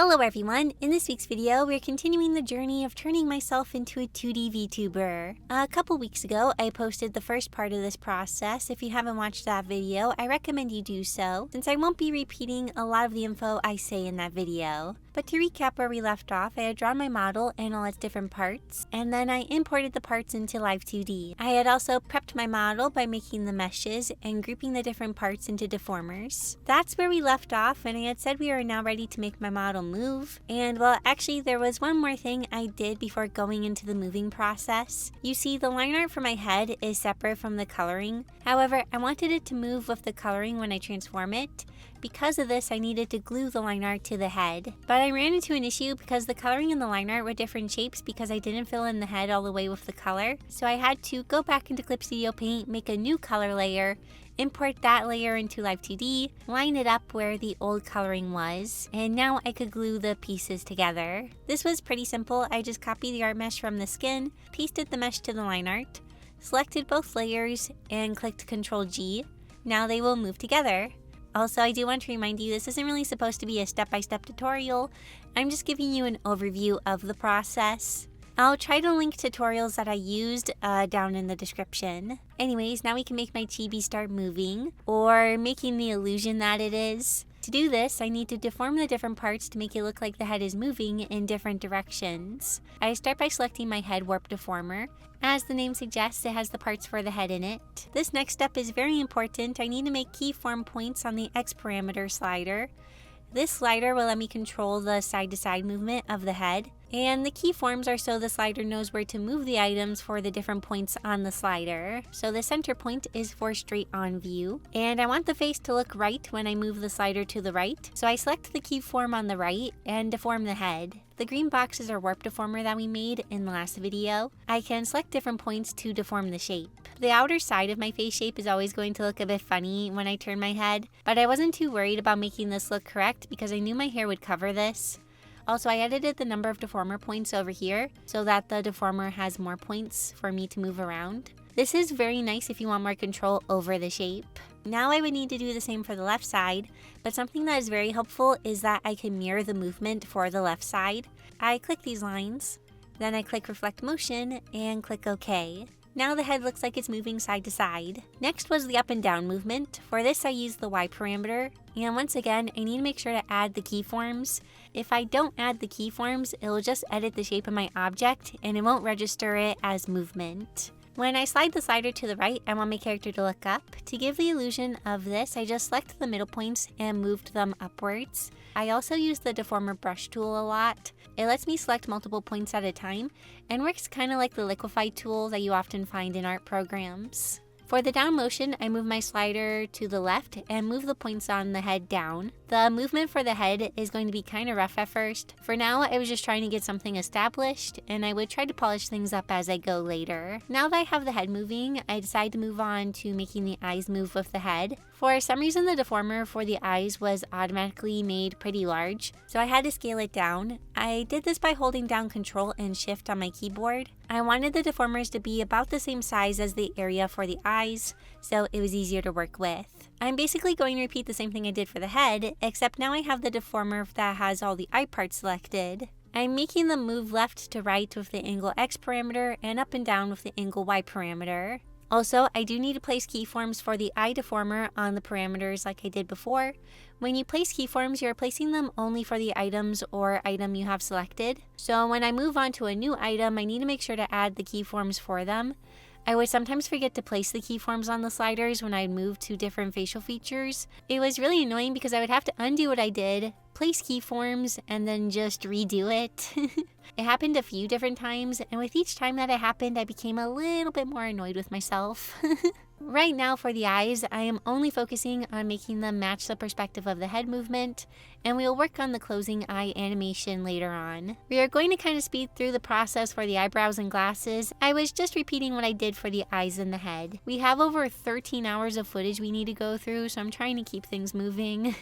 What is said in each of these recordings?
Hello everyone! In this week's video, we're continuing the journey of turning myself into a 2D VTuber. A couple weeks ago, I posted the first part of this process. If you haven't watched that video, I recommend you do so, since I won't be repeating a lot of the info I say in that video. But to recap where we left off, I had drawn my model and all its different parts, and then I imported the parts into Live2D. I had also prepped my model by making the meshes and grouping the different parts into deformers. That's where we left off, and I had said we are now ready to make my model move. And well, actually there was one more thing I did before going into the moving process. You see, the line art for my head is separate from the coloring. However, I wanted it to move with the coloring when I transform it. Because of this, I needed to glue the line art to the head. But I ran into an issue because the coloring and the line art were different shapes because I didn't fill in the head all the way with the color. So I had to go back into Clip Studio Paint, make a new color layer, import that layer into Live2D, line it up where the old coloring was, and now I could glue the pieces together. This was pretty simple. I just copied the art mesh from the skin, pasted the mesh to the line art, selected both layers, and clicked Ctrl G. Now they will move together. Also, I do want to remind you, this isn't really supposed to be a step-by-step tutorial. I'm just giving you an overview of the process. I'll try to link tutorials that I used down in the description. Anyways, now we can make my chibi start moving, or making the illusion that it is. To do this, I need to deform the different parts to make it look like the head is moving in different directions. I start by selecting my head warp deformer. As the name suggests, it has the parts for the head in it. This next step is very important. I need to make keyform points on the X parameter slider. This slider will let me control the side-to-side movement of the head. And the keyforms are so the slider knows where to move the items for the different points on the slider. So the center point is for straight on view. And I want the face to look right when I move the slider to the right. So I select the keyform on the right and deform the head. The green box is our warp deformer that we made in the last video. I can select different points to deform the shape. The outer side of my face shape is always going to look a bit funny when I turn my head, but I wasn't too worried about making this look correct because I knew my hair would cover this. Also, I edited the number of deformer points over here so that the deformer has more points for me to move around. This is very nice if you want more control over the shape. Now I would need to do the same for the left side, but something that is very helpful is that I can mirror the movement for the left side. I click these lines, then I click Reflect Motion and click OK. Now the head looks like it's moving side to side. Next was the up and down movement. For this I used the Y parameter, and once again I need to make sure to add the keyforms. If I don't add the keyforms, it will just edit the shape of my object and it won't register it as movement. When I slide the slider to the right, I want my character to look up. To give the illusion of this, I just selected the middle points and moved them upwards. I also use the deformer brush tool a lot. It lets me select multiple points at a time and works kind of like the liquify tool that you often find in art programs. For the down motion, I move my slider to the left and move the points on the head down. The movement for the head is going to be kind of rough at first. For now, I was just trying to get something established, and I would try to polish things up as I go later. Now that I have the head moving, I decide to move on to making the eyes move with the head. For some reason, the deformer for the eyes was automatically made pretty large, so I had to scale it down. I did this by holding down Ctrl and Shift on my keyboard. I wanted the deformers to be about the same size as the area for the eyes, so it was easier to work with. I'm basically going to repeat the same thing I did for the head, except now I have the deformer that has all the eye parts selected. I'm making them move left to right with the angle X parameter and up and down with the angle Y parameter. Also, I do need to place keyforms for the eye deformer on the parameters like I did before. When you place keyforms, you're placing them only for the items or item you have selected. So when I move on to a new item, I need to make sure to add the keyforms for them. I would sometimes forget to place the keyforms on the sliders when I moved to different facial features. It was really annoying because I would have to undo what I did, place keyforms, and then just redo it. It happened a few different times, and with each time that it happened, I became a little bit more annoyed with myself. Right now for the eyes, I am only focusing on making them match the perspective of the head movement, and we will work on the closing eye animation later on. We are going to kind of speed through the process for the eyebrows and glasses. I was just repeating what I did for the eyes and the head. We have over 13 hours of footage we need to go through, so I'm trying to keep things moving.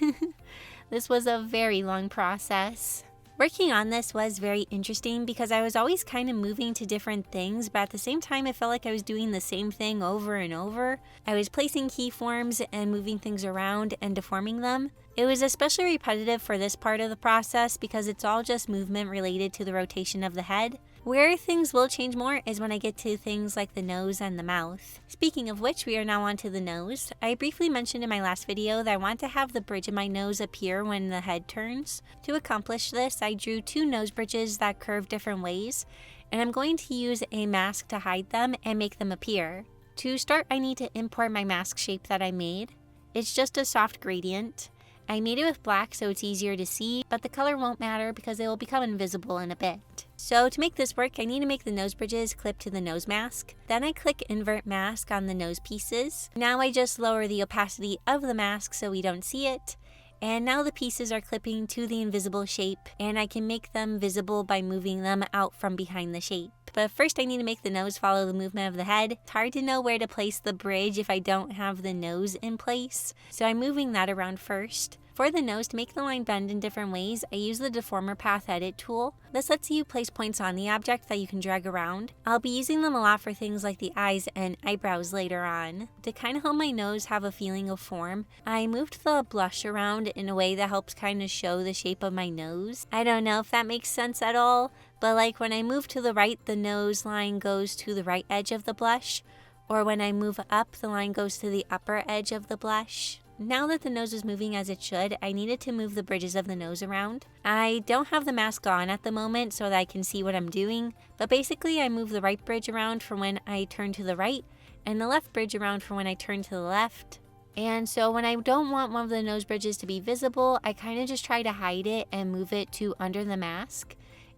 This was a very long process. Working on this was very interesting because I was always kind of moving to different things, but at the same time I felt like I was doing the same thing over and over. I was placing keyforms and moving things around and deforming them. It was especially repetitive for this part of the process because it's all just movement related to the rotation of the head. Where things will change more is when I get to things like the nose and the mouth. Speaking of which, we are now onto the nose. I briefly mentioned in my last video that I want to have the bridge of my nose appear when the head turns. To accomplish this, I drew 2 nose bridges that curve different ways, and I'm going to use a mask to hide them and make them appear. To start, I need to import my mask shape that I made. It's just a soft gradient. I made it with black so it's easier to see, but the color won't matter because it will become invisible in a bit. So to make this work, I need to make the nose bridges clip to the nose mask. Then I click invert mask on the nose pieces. Now I just lower the opacity of the mask so we don't see it. And now the pieces are clipping to the invisible shape, and I can make them visible by moving them out from behind the shape. But first I need to make the nose follow the movement of the head. It's hard to know where to place the bridge if I don't have the nose in place, so I'm moving that around first. For the nose, to make the line bend in different ways, I use the Deformer Path Edit tool. This lets you place points on the object that you can drag around. I'll be using them a lot for things like the eyes and eyebrows later on. To kind of help my nose have a feeling of form, I moved the blush around in a way that helps kind of show the shape of my nose. I don't know if that makes sense at all, but like when I move to the right, the nose line goes to the right edge of the blush, or when I move up, the line goes to the upper edge of the blush. Now that the nose is moving as it should, I needed to move the bridges of the nose around. I don't have the mask on at the moment so that I can see what I'm doing, but basically I move the right bridge around for when I turn to the right, and the left bridge around for when I turn to the left. And so when I don't want one of the nose bridges to be visible, I kind of just try to hide it and move it to under the mask.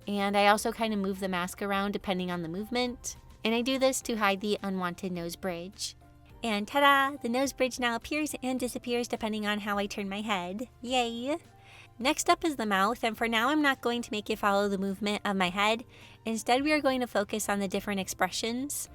And I also kind of move the mask around depending on the movement. And I do this to hide the unwanted nose bridge. And ta-da! The nose bridge now appears and disappears depending on how I turn my head. Yay! Next up is the mouth, and for now I'm not going to make it follow the movement of my head. Instead, we are going to focus on the different expressions.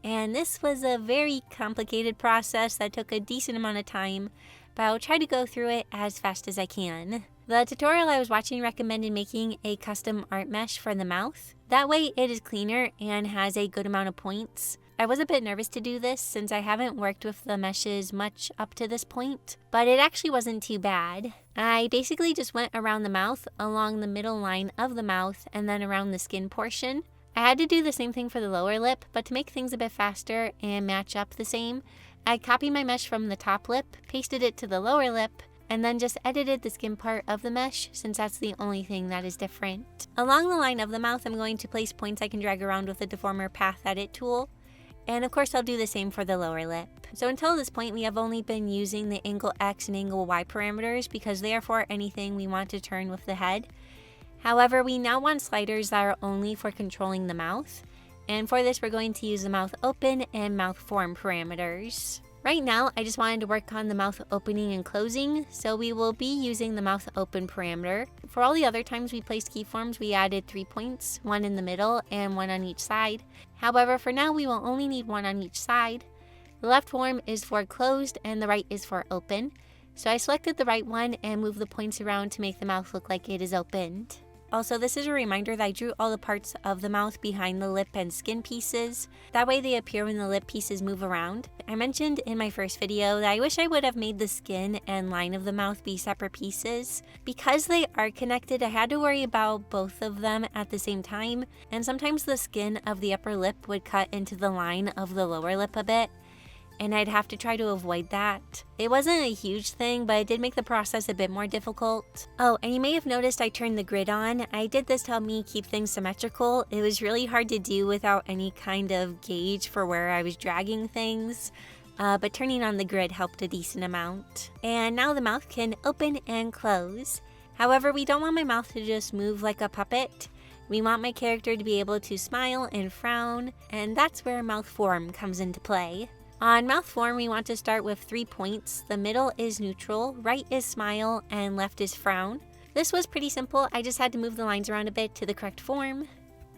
And this was a very complicated process that took a decent amount of time, but I'll try to go through it as fast as I can. The tutorial I was watching recommended making a custom art mesh for the mouth. That way it is cleaner and has a good amount of points. I was a bit nervous to do this since I haven't worked with the meshes much up to this point, but it actually wasn't too bad. I basically just went around the mouth, along the middle line of the mouth, and then around the skin portion. I had to do the same thing for the lower lip, but to make things a bit faster and match up the same, I copied my mesh from the top lip, pasted it to the lower lip, and then just edited the skin part of the mesh since that's the only thing that is different. Along the line of the mouth, I'm going to place points I can drag around with the Deformer Path Edit tool. And of course I'll do the same for the lower lip. So until this point we have only been using the angle X and angle Y parameters because they are for anything we want to turn with the head. However, we now want sliders that are only for controlling the mouth. And for this we're going to use the mouth open and mouth form parameters. Right now I just wanted to work on the mouth opening and closing, so we will be using the mouth open parameter. For all the other times we placed keyforms, we added 3 points, 1 in the middle and 1 on each side. However, for now we will only need 1 on each side. The left form is for closed and the right is for open. So I selected the right one and moved the points around to make the mouth look like it is opened. Also, this is a reminder that I drew all the parts of the mouth behind the lip and skin pieces. That way they appear when the lip pieces move around. I mentioned in my first video that I wish I would have made the skin and line of the mouth be separate pieces. Because they are connected, I had to worry about both of them at the same time, and sometimes the skin of the upper lip would cut into the line of the lower lip a bit, and I'd have to try to avoid that. It wasn't a huge thing, but it did make the process a bit more difficult. Oh, and you may have noticed I turned the grid on. I did this to help me keep things symmetrical. It was really hard to do without any kind of gauge for where I was dragging things, but turning on the grid helped a decent amount. And now the mouth can open and close. However, we don't want my mouth to just move like a puppet. We want my character to be able to smile and frown, and that's where mouth form comes into play. On mouth form, we want to start with 3 points. The middle is neutral, right is smile, and left is frown. This was pretty simple. I just had to move the lines around a bit to the correct form.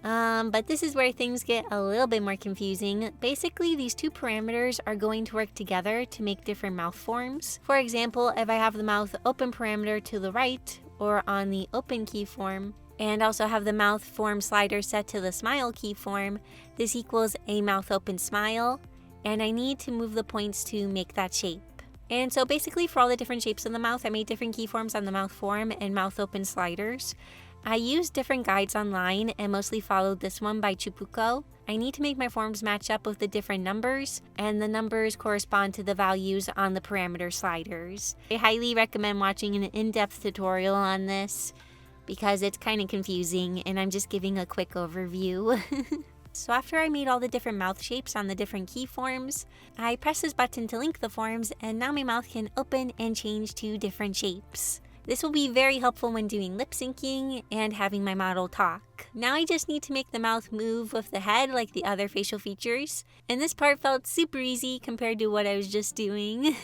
But this is where things get a little bit more confusing. Basically, these 2 parameters are going to work together to make different mouth forms. For example, if I have the mouth open parameter to the right, or on the open keyform, and also have the mouth form slider set to the smile keyform, this equals a mouth open smile. And I need to move the points to make that shape. And so basically for all the different shapes of the mouth, I made different keyforms on the mouth form and mouth open sliders. I used different guides online and mostly followed this one by Chupuko. I need to make my forms match up with the different numbers, and the numbers correspond to the values on the parameter sliders. I highly recommend watching an in-depth tutorial on this because it's kind of confusing and I'm just giving a quick overview. So after I made all the different mouth shapes on the different keyforms, I pressed this button to link the forms, and now my mouth can open and change to different shapes. This will be very helpful when doing lip syncing and having my model talk. Now I just need to make the mouth move with the head like the other facial features, and this part felt super easy compared to what I was just doing.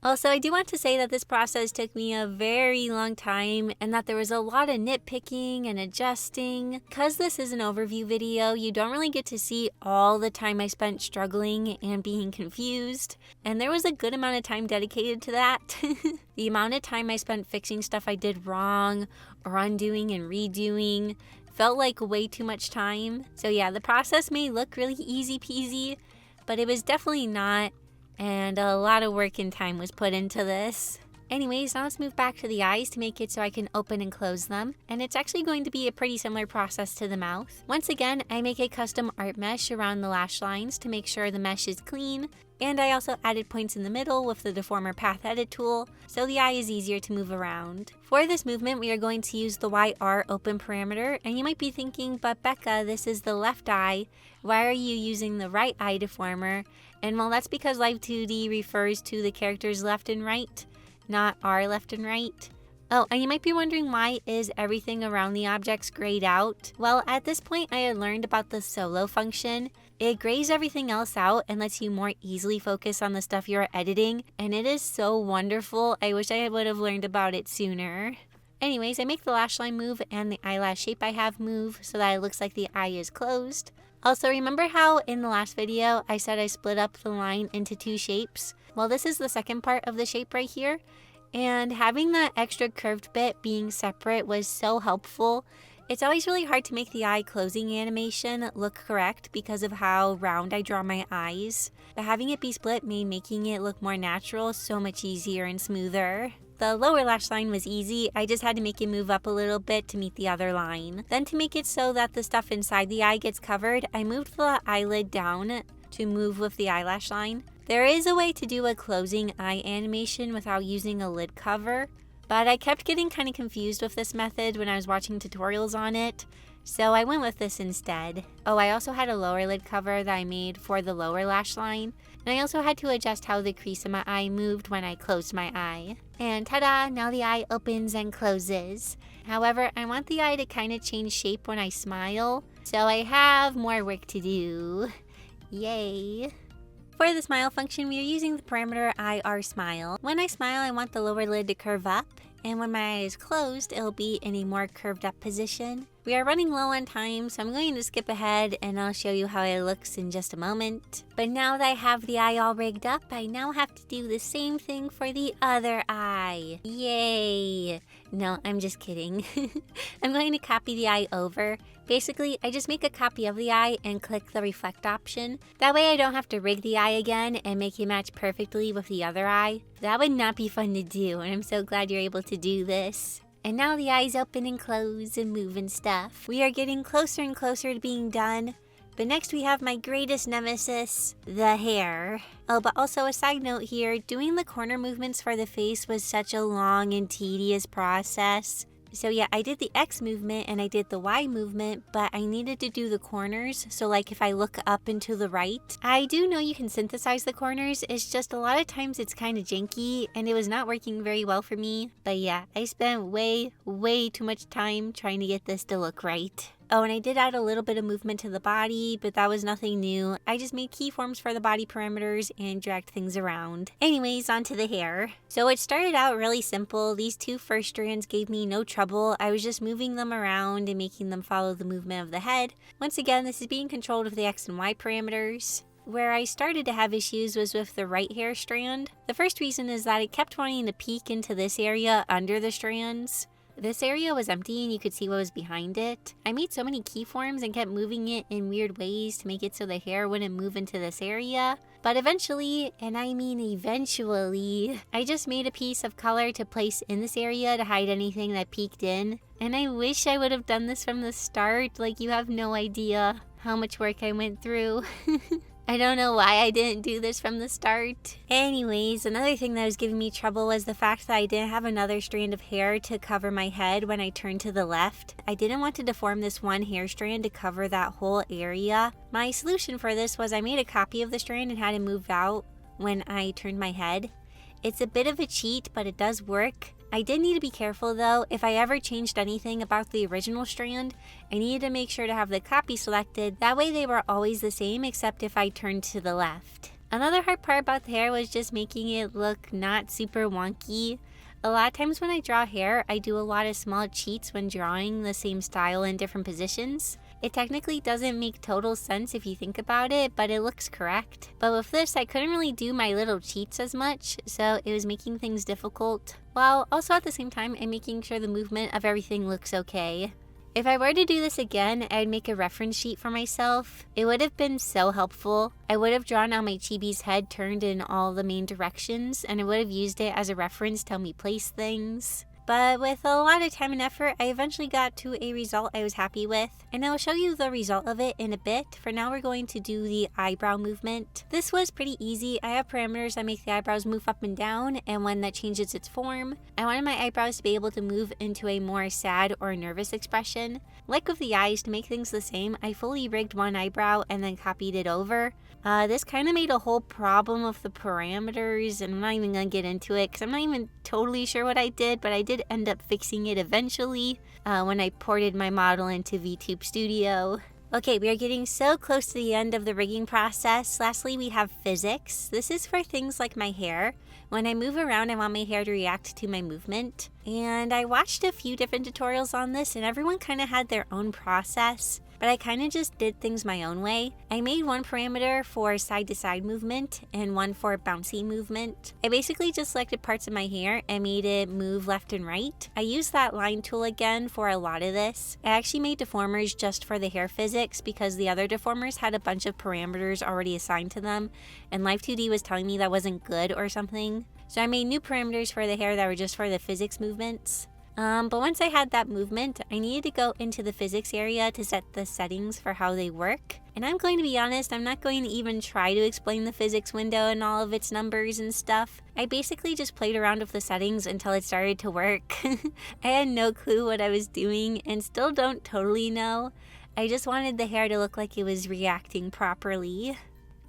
Also, I do want to say that this process took me a very long time and that there was a lot of nitpicking and adjusting. Because this is an overview video, you don't really get to see all the time I spent struggling and being confused. And there was a good amount of time dedicated to that. The amount of time I spent fixing stuff I did wrong or undoing and redoing felt like way too much time. So yeah, the process may look really easy peasy, but it was definitely not. And a lot of work and time was put into this. Anyways, now let's move back to the eyes to make it so I can open and close them. And it's actually going to be a pretty similar process to the mouth. Once again, I make a custom art mesh around the lash lines to make sure the mesh is clean. And I also added points in the middle with the deformer path edit tool, so the eye is easier to move around. For this movement, we are going to use the YR open parameter, and you might be thinking, but Becca, this is the left eye. Why are you using the right eye deformer? And well, that's because Live2D refers to the characters left and right, not our left and right. Oh, and you might be wondering, why is everything around the objects grayed out? Well, at this point I had learned about the solo function. It grays everything else out and lets you more easily focus on the stuff you're editing, and it is so wonderful. I wish I would have learned about it sooner. Anyways, I make the lash line move and the eyelash shape I have move so that it looks like the eye is closed. Also, remember how in the last video I said I split up the line into two shapes? Well, this is the second part of the shape right here, and having that extra curved bit being separate was so helpful. It's always really hard to make the eye closing animation look correct because of how round I draw my eyes, but having it be split made making it look more natural so much easier and smoother. The lower lash line was easy, I just had to make it move up a little bit to meet the other line. Then to make it so that the stuff inside the eye gets covered, I moved the eyelid down to move with the eyelash line. There is a way to do a closing eye animation without using a lid cover, but I kept getting kind of confused with this method when I was watching tutorials on it, so I went with this instead. Oh, I also had a lower lid cover that I made for the lower lash line, and I also had to adjust how the crease of my eye moved when I closed my eye. And ta-da! Now the eye opens and closes. However, I want the eye to kind of change shape when I smile, so I have more work to do. Yay! For the smile function, we are using the parameter IR smile. When I smile, I want the lower lid to curve up, and when my eye is closed, it'll be in a more curved up position. We are running low on time, so I'm going to skip ahead and I'll show you how it looks in just a moment. But now that I have the eye all rigged up, I now have to do the same thing for the other eye. Yay! No, I'm just kidding. I'm going to copy the eye over. Basically, I just make a copy of the eye and click the reflect option. That way I don't have to rig the eye again and make it match perfectly with the other eye. That would not be fun to do, and I'm so glad you're able to do this. And now the eyes open and close and move and stuff. We are getting closer and closer to being done. But next we have my greatest nemesis, the hair. Oh, but also a side note here, doing the corner movements for the face was such a long and tedious process. So yeah, I did the X movement and I did the Y movement, but I needed to do the corners. So like if I look up and to the right, I do know you can synthesize the corners. It's just a lot of times it's kind of janky and it was not working very well for me. But yeah, I spent way too much time trying to get this to look right. Oh, and I did add a little bit of movement to the body, but that was nothing new. I just made keyforms for the body parameters and dragged things around. Anyways, onto the hair. So it started out really simple. These two first strands gave me no trouble. I was just moving them around and making them follow the movement of the head. Once again, this is being controlled with the X and Y parameters. Where I started to have issues was with the right hair strand. The first reason is that it kept wanting to peek into this area under the strands. This area was empty and you could see what was behind it. I made so many keyforms and kept moving it in weird ways to make it so the hair wouldn't move into this area. But eventually, and I mean eventually, I just made a piece of color to place in this area to hide anything that peeked in. And I wish I would have done this from the start. Like, you have no idea how much work I went through. I don't know why I didn't do this from the start. Anyways, another thing that was giving me trouble was the fact that I didn't have another strand of hair to cover my head when I turned to the left. I didn't want to deform this one hair strand to cover that whole area. My solution for this was I made a copy of the strand and had it move out when I turned my head. It's a bit of a cheat, but it does work. I did need to be careful though. If I ever changed anything about the original strand, I needed to make sure to have the copy selected. That way they were always the same except if I turned to the left. Another hard part about the hair was just making it look not super wonky. A lot of times when I draw hair, I do a lot of small cheats when drawing the same style in different positions. It technically doesn't make total sense if you think about it, but it looks correct. But with this, I couldn't really do my little cheats as much, so it was making things difficult, while also at the same time I'm making sure the movement of everything looks okay. If I were to do this again, I'd make a reference sheet for myself. It would have been so helpful. I would have drawn out my chibi's head turned in all the main directions, and I would have used it as a reference to help me place things. But with a lot of time and effort, I eventually got to a result I was happy with, and I'll show you the result of it in a bit. For now, we're going to do the eyebrow movement. This was pretty easy. I have parameters that make the eyebrows move up and down, and one that changes its form. I wanted my eyebrows to be able to move into a more sad or nervous expression. Like with the eyes, to make things the same, I fully rigged one eyebrow and then copied it over. This kind of made a whole problem of the parameters, and I'm not even going to get into it because I'm not even totally sure what I did, but I did end up fixing it eventually when I ported my model into Vtube Studio. Okay, we are getting so close to the end of the rigging process. Lastly, we have physics. This is for things like my hair. When I move around, I want my hair to react to my movement. And I watched a few different tutorials on this, and everyone kind of had their own process. But I kind of just did things my own way. I made one parameter for side-to-side movement and one for bouncy movement. I basically just selected parts of my hair and made it move left and right. I used that line tool again for a lot of this. I actually made deformers just for the hair physics because the other deformers had a bunch of parameters already assigned to them, and Live2D was telling me that wasn't good or something. So I made new parameters for the hair that were just for the physics movements. But once I had that movement, I needed to go into the physics area to set the settings for how they work. And I'm going to be honest, I'm not going to even try to explain the physics window and all of its numbers and stuff. I basically just played around with the settings until it started to work. I had no clue what I was doing and still don't totally know. I just wanted the hair to look like it was reacting properly.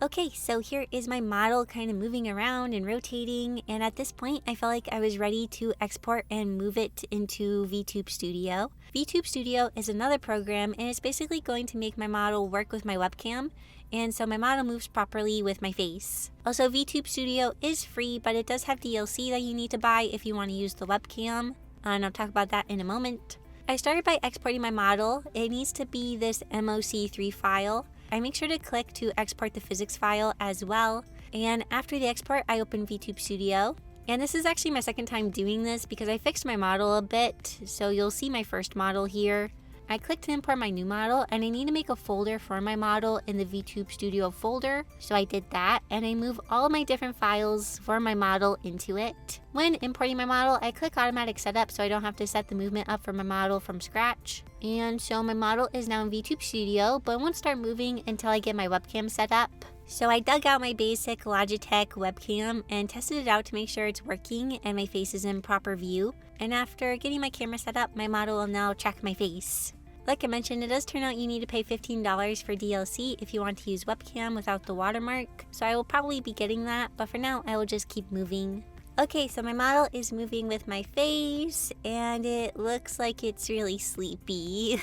Okay, so here is my model kind of moving around and rotating, and at this point I felt like I was ready to export and move it into Vtube Studio. Vtube Studio is another program, and it's basically going to make my model work with my webcam, and so my model moves properly with my face. Also, Vtube Studio is free, but it does have DLC that you need to buy if you want to use the webcam, and I'll talk about that in a moment. I started by exporting my model. It needs to be this MOC3 file. I make sure to click to export the physics file as well, and after the export I open Vtube Studio. And this is actually my second time doing this because I fixed my model a bit, so you'll see my first model here. I clicked to import my new model, and I need to make a folder for my model in the Vtube Studio folder, so I did that, and I move all of my different files for my model into it. When importing my model, I click automatic setup so I don't have to set the movement up for my model from scratch. And so my model is now in Vtube Studio, but it won't start moving until I get my webcam set up. So I dug out my basic Logitech webcam and tested it out to make sure it's working and my face is in proper view. And after getting my camera set up, my model will now track my face. Like I mentioned, it does turn out you need to pay $15 for DLC if you want to use webcam without the watermark. So I will probably be getting that, but for now I will just keep moving. Okay, so my model is moving with my face, and it looks like it's really sleepy.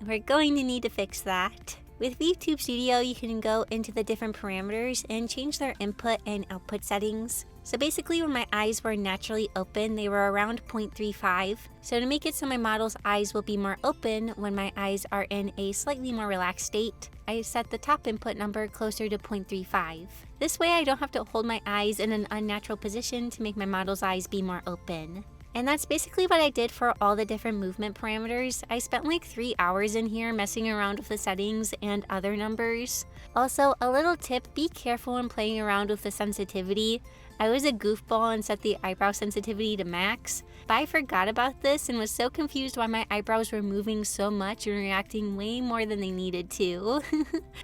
We're going to need to fix that. With Vtube Studio, you can go into the different parameters and change their input and output settings. So basically, when my eyes were naturally open, they were around 0.35. So to make it so my model's eyes will be more open when my eyes are in a slightly more relaxed state, I set the top input number closer to 0.35. This way I don't have to hold my eyes in an unnatural position to make my model's eyes be more open. And that's basically what I did for all the different movement parameters. I spent like 3 hours in here messing around with the settings and other numbers. Also, a little tip, be careful when playing around with the sensitivity. I was a goofball and set the eyebrow sensitivity to max, but I forgot about this and was so confused why my eyebrows were moving so much and reacting way more than they needed to.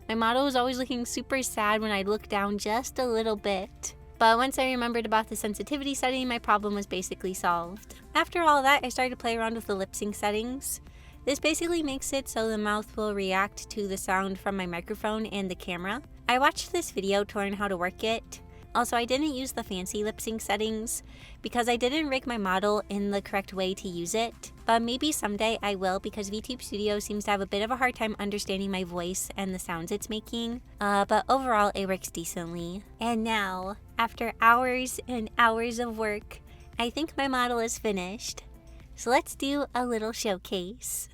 My model was always looking super sad when I'd look down just a little bit. But once I remembered about the sensitivity setting, my problem was basically solved. After all that, I started to play around with the lip sync settings. This basically makes it so the mouth will react to the sound from my microphone and the camera. I watched this video to learn how to work it. Also, I didn't use the fancy lip sync settings because I didn't rig my model in the correct way to use it. But maybe someday I will, because Vtube Studio seems to have a bit of a hard time understanding my voice and the sounds it's making. But overall, it works decently. And now, after hours and hours of work, I think my model is finished. So let's do a little showcase.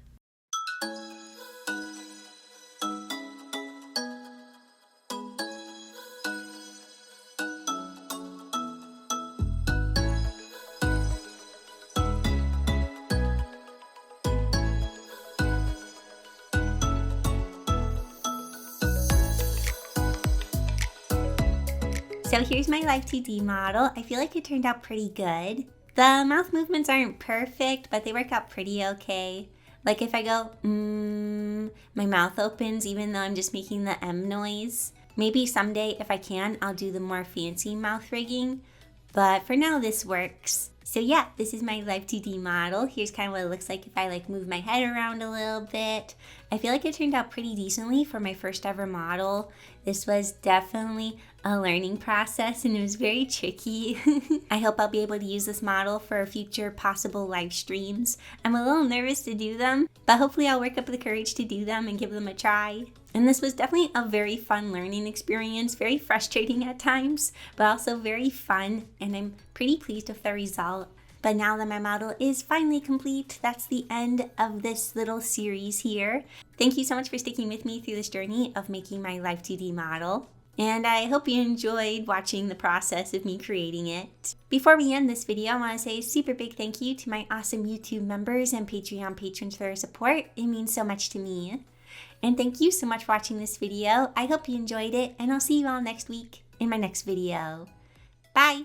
So here's my Live2D model. I feel like it turned out pretty good. The mouth movements aren't perfect, but they work out pretty okay. Like if I go, my mouth opens even though I'm just making the M noise. Maybe someday, if I can, I'll do the more fancy mouth rigging. But for now, this works. So yeah, this is my Live2D model. Here's kind of what it looks like if I move my head around a little bit. I feel like it turned out pretty decently for my first ever model. This was definitely a learning process and it was very tricky. I hope I'll be able to use this model for future possible live streams. I'm a little nervous to do them, but hopefully I'll work up the courage to do them and give them a try. And this was definitely a very fun learning experience, very frustrating at times, but also very fun, and I'm pretty pleased with the result. But now that my model is finally complete, that's the end of this little series here. Thank you so much for sticking with me through this journey of making my Live2D model. And I hope you enjoyed watching the process of me creating it. Before we end this video, I want to say a super big thank you to my awesome YouTube members and Patreon patrons for their support. It means so much to me. And thank you so much for watching this video. I hope you enjoyed it, and I'll see you all next week in my next video. Bye!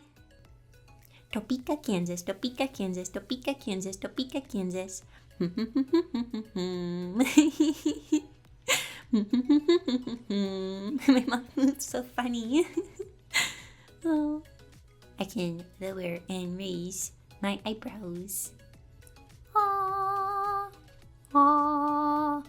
Topeka, Kansas, Topeka, Kansas, Topeka, Kansas, Topeka, Kansas. My mouth moves so funny. Oh, I can lower and raise my eyebrows. Aww. Aww.